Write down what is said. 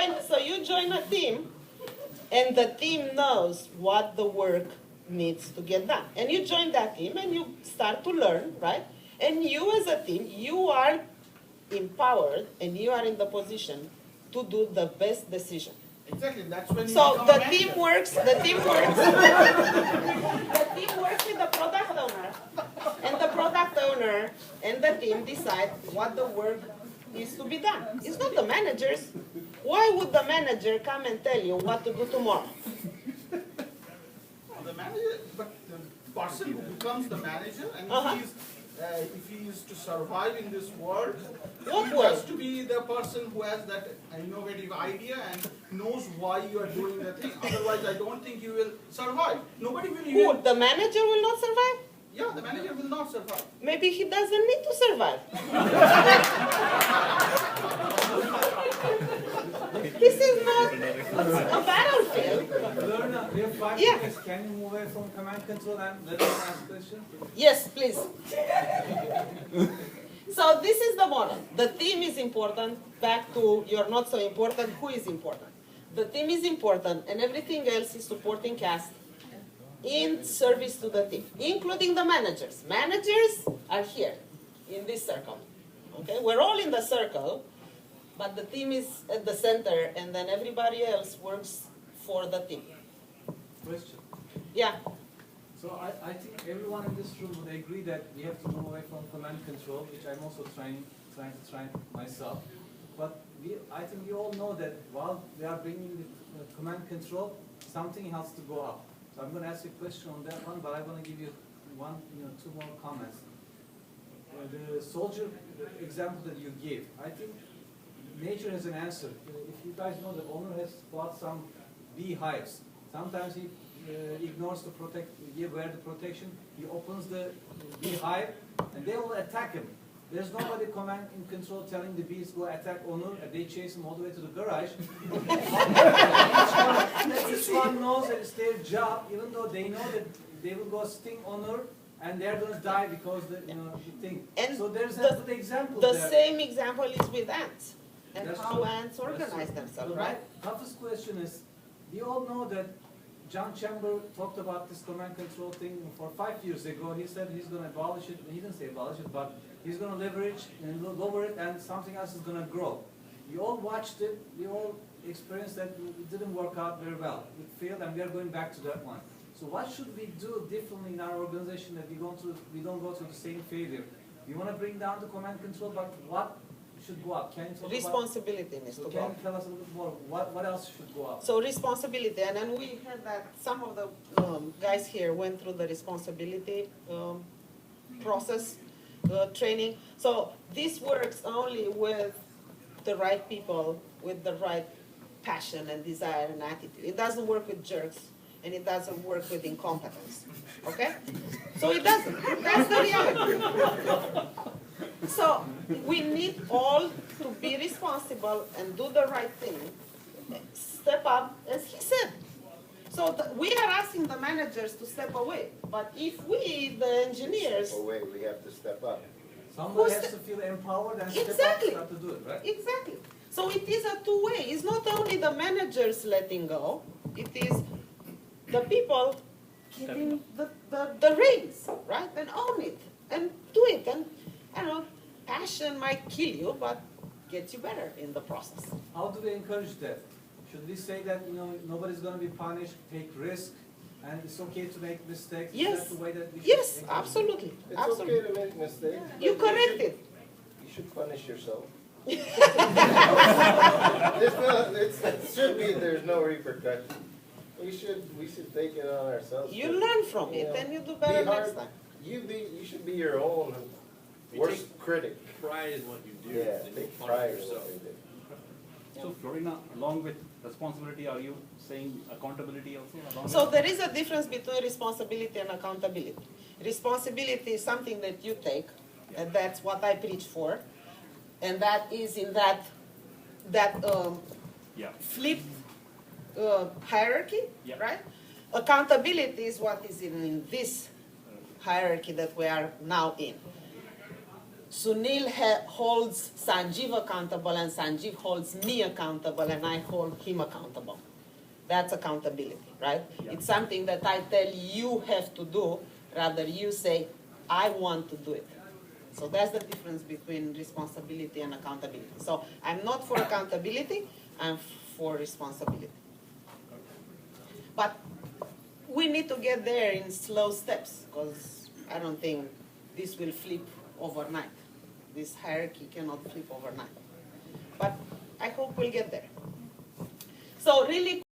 join a team, and the team knows what the work needs to get done. And you join that team and you start to learn, right? And you as a team, you are empowered and you are in the position to do the best decision. Exactly, that's when you So become the a team manager. works, the team works with the product owner. And the product owner and the team decide what the work is to be done. It's not the managers. Why would the manager come and tell you what to do tomorrow? The manager, but the person who becomes the manager, and if he is to survive in this world, What he world? has to be the person who has that innovative idea and knows why you are doing the thing. Otherwise, I don't think you will survive. Nobody will Who? even. The manager will not survive? Yeah, the manager will not survive. Maybe he doesn't need to survive. This is not a battlefield. Lorna, we have 5 Yeah. minutes. Can you move away from command control and let us ask question? Yes, please. So this is the model. The team is important. Back to you're not so important. Who is important? The team is important, and everything else is supporting cast in service to the team, including the managers. Managers are here in this circle. Okay, we're all in the circle, but the team is at the center, and then everybody else works for the team. Question. Yeah. So I think everyone in this room would agree that we have to move away from command control, which I'm also trying myself. But I think we all know that while we are bringing the command control, something has to go up. So I'm going to ask you a question on that one, but I want to give you two more comments. The soldier example that you gave, I think nature has an answer. If you guys know, the owner has bought some beehives. Sometimes he ignores to wear the protection. He opens the beehive, and they will attack him. There's nobody command in control telling the bees go attack owner, and they chase him all the way to the garage. Each one knows that it's their job, even though they know that they will go sting owner, and they're going to die because the thing. And so there's the- a good example The there. same example is with ants and That's how true. ants organize themselves, So right? my toughest question is, we all know that John Chamber talked about this command control thing for 5 years ago. He said he's going to abolish it. He didn't say abolish it, but he's going to leverage and lower it, and something else is going to grow. We all watched it. We all experienced that it didn't work out very well. It failed, and we are going back to that one. So what should we do differently in our organization that we don't go through the same failure? We want to bring down the command control, but what should go up? Can you talk about? Responsibility needs So to can go you up. tell us a little bit more? What else should go up? So responsibility, and then we had that, some of the guys here went through the responsibility process, training. So this works only with the right people, with the right passion and desire and attitude. It doesn't work with jerks, and it doesn't work with incompetence, okay? So it doesn't, that's the reality. So we need all to be responsible and do the right thing. Step up, as he said. So we are asking the managers to step away, but if we, the engineers, Step away, we have to step up. Somebody Who's has to feel empowered and Exactly. step up to do it, right? exactly. So it is a two-way. It's not only the managers letting go, it is the people giving the reins, right? And own it, and do it. And, I don't know, passion might kill you, but gets you better in the process. How do we encourage that? Should we say that nobody's going to be punished, take risk, and it's okay to make mistakes? Is Yes. that the way that we should Yes, encourage it? absolutely, It's absolutely. okay to make mistakes. You but correct should- it. You should punish yourself. It should be, there's no repercussion. We should take it on ourselves. You to, learn from it, know, and you do be better hard. next time. You should be your own You worst take critic. pride in what you do. Yeah, and you take punish pride in yourself. what they do. So Florina, along with responsibility, are you saying accountability also? Along So with there is a difference between responsibility and accountability. Responsibility is something that you take, and that's what I preach for, and that is in that yeah. flipped hierarchy, Yeah. right? Accountability is what is in this hierarchy that we are now in. Sunil holds Sanjeev accountable, and Sanjeev holds me accountable, and I hold him accountable. That's accountability, right? Yeah. It's something that I tell you have to do, rather you say, I want to do it. So that's the difference between responsibility and accountability. So I'm not for accountability, I'm for responsibility. But we need to get there in slow steps, because I don't think this will flip overnight. This hierarchy cannot flip overnight. But I hope we'll get there. So really